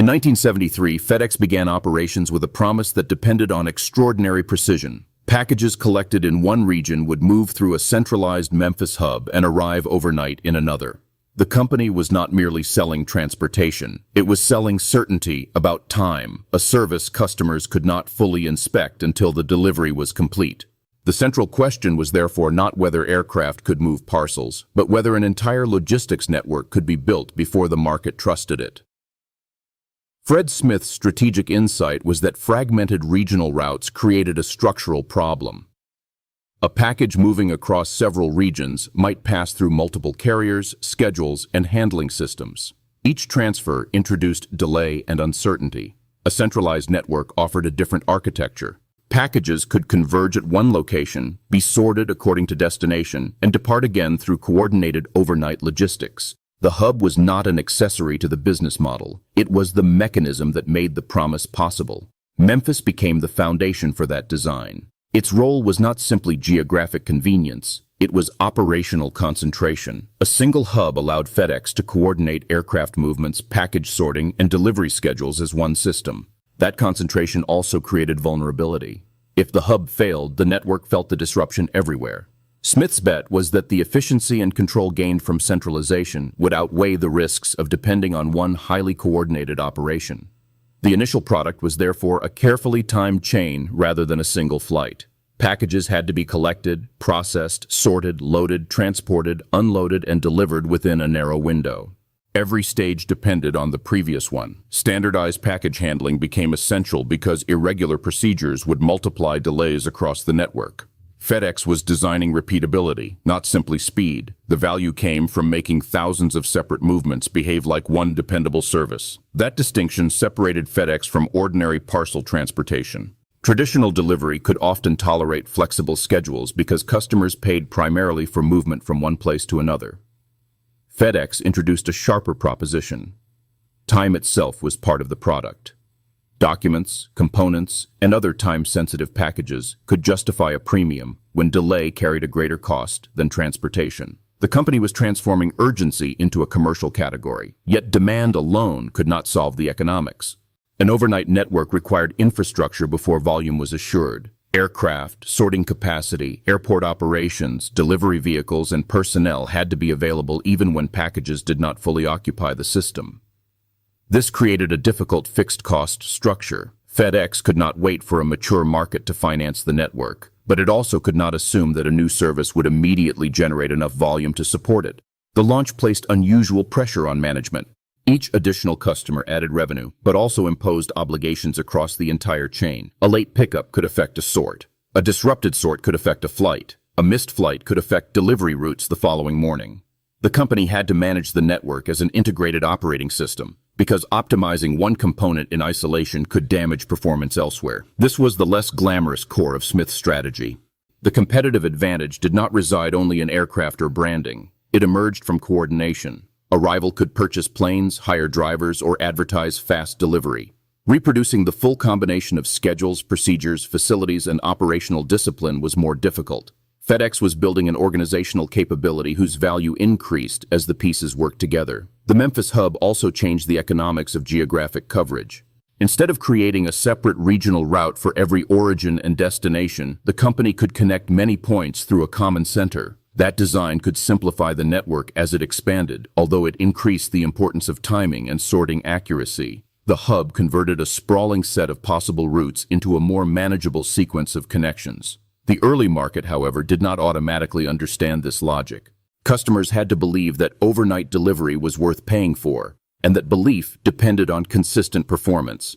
In 1973, FedEx began operations with a promise that depended on extraordinary precision. Packages collected in one region would move through a centralized Memphis hub and arrive overnight in another. The company was not merely selling transportation, it was selling certainty about time, a service customers could not fully inspect until the delivery was complete. The central question was therefore not whether aircraft could move parcels, but whether an entire logistics network could be built before the market trusted it. Fred Smith's strategic insight was that fragmented regional routes created a structural problem. A package moving across several regions might pass through multiple carriers, schedules, and handling systems. Each transfer introduced delay and uncertainty. A centralized network offered a different architecture. Packages could converge at one location, be sorted according to destination, and depart again through coordinated overnight logistics. The hub was not an accessory to the business model. It was the mechanism that made the promise possible. Memphis became the foundation for that design. Its role was not simply geographic convenience. It was operational concentration. A single hub allowed FedEx to coordinate aircraft movements, package sorting, and delivery schedules as one system. That concentration also created vulnerability. If the hub failed, the network felt the disruption everywhere. Smith's bet was that the efficiency and control gained from centralization would outweigh the risks of depending on one highly coordinated operation. The initial product was therefore a carefully timed chain rather than a single flight. Packages had to be collected, processed, sorted, loaded, transported, unloaded, and delivered within a narrow window. Every stage depended on the previous one. Standardized package handling became essential because irregular procedures would multiply delays across the network. FedEx was designing repeatability, not simply speed. The value came from making thousands of separate movements behave like one dependable service. That distinction separated FedEx from ordinary parcel transportation. Traditional delivery could often tolerate flexible schedules because customers paid primarily for movement from one place to another. FedEx introduced a sharper proposition. Time itself was part of the product. Documents, components, and other time-sensitive packages could justify a premium when delay carried a greater cost than transportation. The company was transforming urgency into a commercial category, yet demand alone could not solve the economics. An overnight network required infrastructure before volume was assured. Aircraft, sorting capacity, airport operations, delivery vehicles, and personnel had to be available even when packages did not fully occupy the system. This created a difficult fixed-cost structure. FedEx could not wait for a mature market to finance the network, but it also could not assume that a new service would immediately generate enough volume to support it. The launch placed unusual pressure on management. Each additional customer added revenue, but also imposed obligations across the entire chain. A late pickup could affect a sort. A disrupted sort could affect a flight. A missed flight could affect delivery routes the following morning. The company had to manage the network as an integrated operating system, because optimizing one component in isolation could damage performance elsewhere. This was the less glamorous core of Smith's strategy. The competitive advantage did not reside only in aircraft or branding. It emerged from coordination. A rival could purchase planes, hire drivers, or advertise fast delivery. Reproducing the full combination of schedules, procedures, facilities, and operational discipline was more difficult. FedEx was building an organizational capability whose value increased as the pieces worked together. The Memphis hub also changed the economics of geographic coverage. Instead of creating a separate regional route for every origin and destination, the company could connect many points through a common center. That design could simplify the network as it expanded, although it increased the importance of timing and sorting accuracy. The hub converted a sprawling set of possible routes into a more manageable sequence of connections. The early market, however, did not automatically understand this logic. Customers had to believe that overnight delivery was worth paying for, and that belief depended on consistent performance.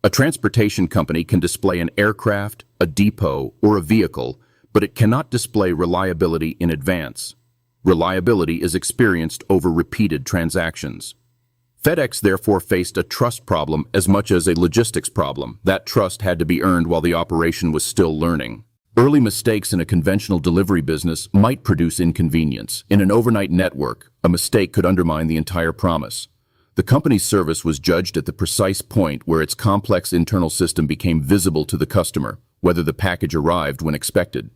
A transportation company can display an aircraft, a depot, or a vehicle, but it cannot display reliability in advance. Reliability is experienced over repeated transactions. FedEx therefore faced a trust problem as much as a logistics problem. That trust had to be earned while the operation was still learning. Early mistakes in a conventional delivery business might produce inconvenience. In an overnight network, a mistake could undermine the entire promise. The company's service was judged at the precise point where its complex internal system became visible to the customer, whether the package arrived when expected.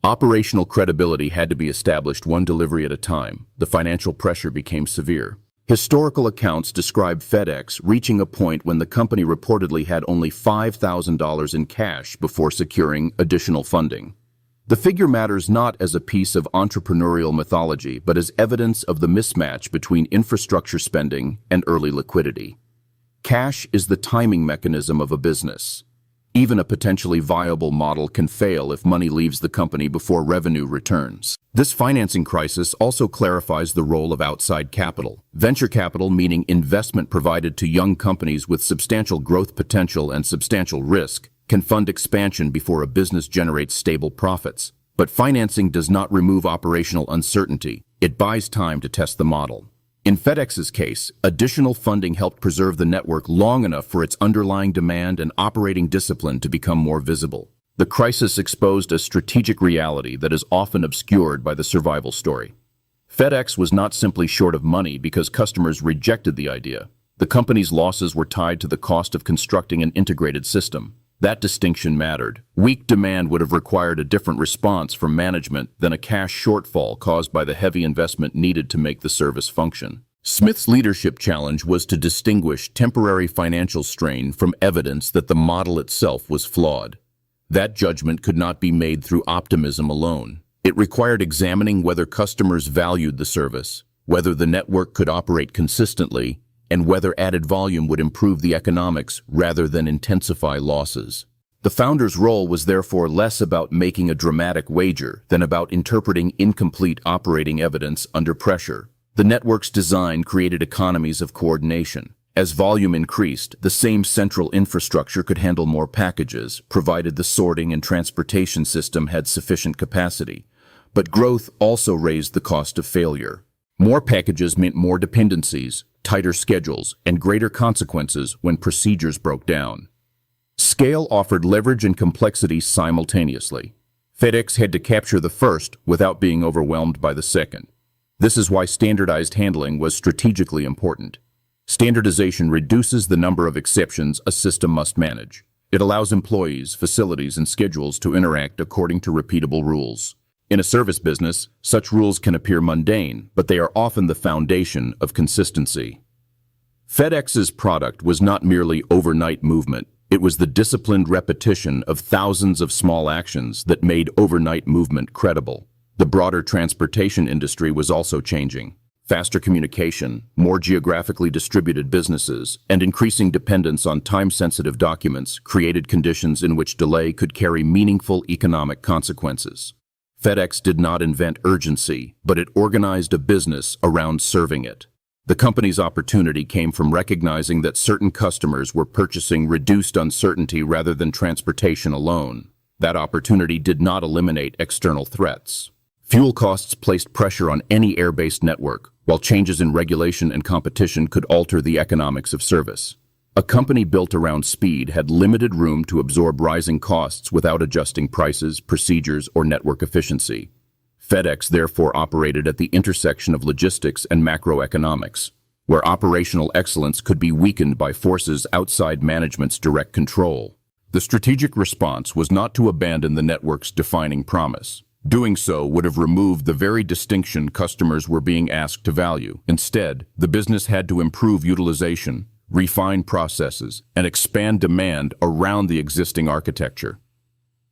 Operational credibility had to be established one delivery at a time. The financial pressure became severe. Historical accounts describe FedEx reaching a point when the company reportedly had only $5,000 in cash before securing additional funding. The figure matters not as a piece of entrepreneurial mythology, but as evidence of the mismatch between infrastructure spending and early liquidity. Cash is the timing mechanism of a business. Even a potentially viable model can fail if money leaves the company before revenue returns. This financing crisis also clarifies the role of outside capital. Venture capital, meaning investment provided to young companies with substantial growth potential and substantial risk, can fund expansion before a business generates stable profits. But financing does not remove operational uncertainty. It buys time to test the model. In FedEx's case, additional funding helped preserve the network long enough for its underlying demand and operating discipline to become more visible. The crisis exposed a strategic reality that is often obscured by the survival story. FedEx was not simply short of money because customers rejected the idea. The company's losses were tied to the cost of constructing an integrated system. That distinction mattered. Weak demand would have required a different response from management than a cash shortfall caused by the heavy investment needed to make the service function. Smith's leadership challenge was to distinguish temporary financial strain from evidence that the model itself was flawed. That judgment could not be made through optimism alone. It required examining whether customers valued the service, whether the network could operate consistently, and whether added volume would improve the economics rather than intensify losses. The founder's role was therefore less about making a dramatic wager than about interpreting incomplete operating evidence under pressure. The network's design created economies of coordination. As volume increased, the same central infrastructure could handle more packages, provided the sorting and transportation system had sufficient capacity. But growth also raised the cost of failure. More packages meant more dependencies, tighter schedules, and greater consequences when procedures broke down. Scale offered leverage and complexity simultaneously. FedEx had to capture the first without being overwhelmed by the second. This is why standardized handling was strategically important. Standardization reduces the number of exceptions a system must manage. It allows employees, facilities, and schedules to interact according to repeatable rules. In a service business, such rules can appear mundane, but they are often the foundation of consistency. FedEx's product was not merely overnight movement. It was the disciplined repetition of thousands of small actions that made overnight movement credible. The broader transportation industry was also changing. Faster communication, more geographically distributed businesses, and increasing dependence on time-sensitive documents created conditions in which delay could carry meaningful economic consequences. FedEx did not invent urgency, but it organized a business around serving it. The company's opportunity came from recognizing that certain customers were purchasing reduced uncertainty rather than transportation alone. That opportunity did not eliminate external threats. Fuel costs placed pressure on any air-based network, while changes in regulation and competition could alter the economics of service. A company built around speed had limited room to absorb rising costs without adjusting prices, procedures, or network efficiency. FedEx therefore operated at the intersection of logistics and macroeconomics, where operational excellence could be weakened by forces outside management's direct control. The strategic response was not to abandon the network's defining promise. Doing so would have removed the very distinction customers were being asked to value. Instead, the business had to improve utilization, refine processes, and expand demand around the existing architecture.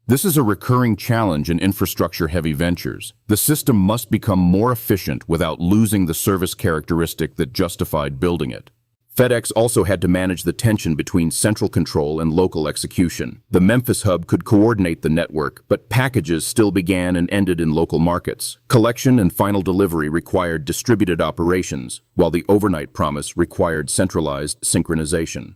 This is a recurring challenge in infrastructure-heavy ventures. The system must become more efficient without losing the service characteristic that justified building it. FedEx also had to manage the tension between central control and local execution. The Memphis hub could coordinate the network, but packages still began and ended in local markets. Collection and final delivery required distributed operations, while the overnight promise required centralized synchronization.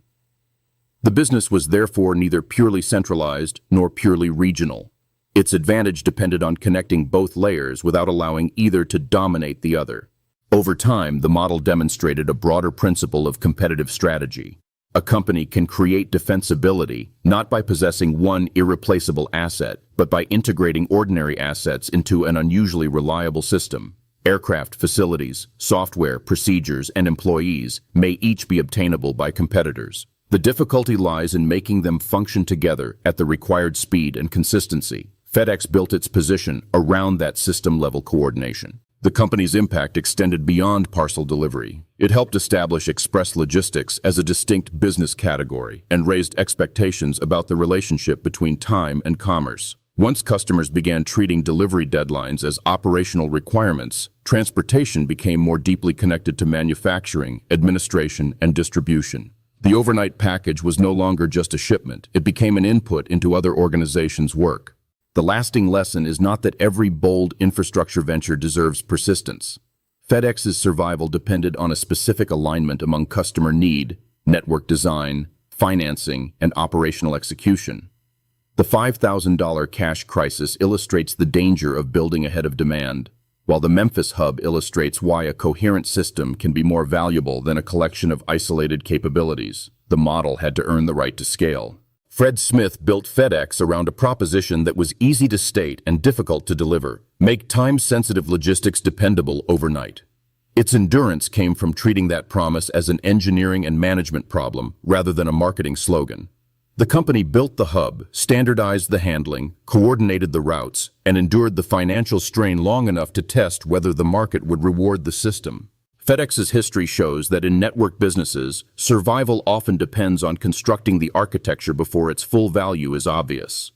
The business was therefore neither purely centralized nor purely regional. Its advantage depended on connecting both layers without allowing either to dominate the other. Over time, the model demonstrated a broader principle of competitive strategy. A company can create defensibility not by possessing one irreplaceable asset, but by integrating ordinary assets into an unusually reliable system. Aircraft, facilities, software, procedures, and employees may each be obtainable by competitors. The difficulty lies in making them function together at the required speed and consistency. FedEx built its position around that system-level coordination. The company's impact extended beyond parcel delivery. It helped establish express logistics as a distinct business category and raised expectations about the relationship between time and commerce. Once customers began treating delivery deadlines as operational requirements, transportation became more deeply connected to manufacturing, administration, and distribution. The overnight package was no longer just a shipment, it became an input into other organizations' work. The lasting lesson is not that every bold infrastructure venture deserves persistence. FedEx's survival depended on a specific alignment among customer need, network design, financing, and operational execution. The $5,000 cash crisis illustrates the danger of building ahead of demand, while the Memphis hub illustrates why a coherent system can be more valuable than a collection of isolated capabilities. The model had to earn the right to scale. Fred Smith built FedEx around a proposition that was easy to state and difficult to deliver: make time-sensitive logistics dependable overnight. Its endurance came from treating that promise as an engineering and management problem rather than a marketing slogan. The company built the hub, standardized the handling, coordinated the routes, and endured the financial strain long enough to test whether the market would reward the system. FedEx's history shows that in network businesses, survival often depends on constructing the architecture before its full value is obvious.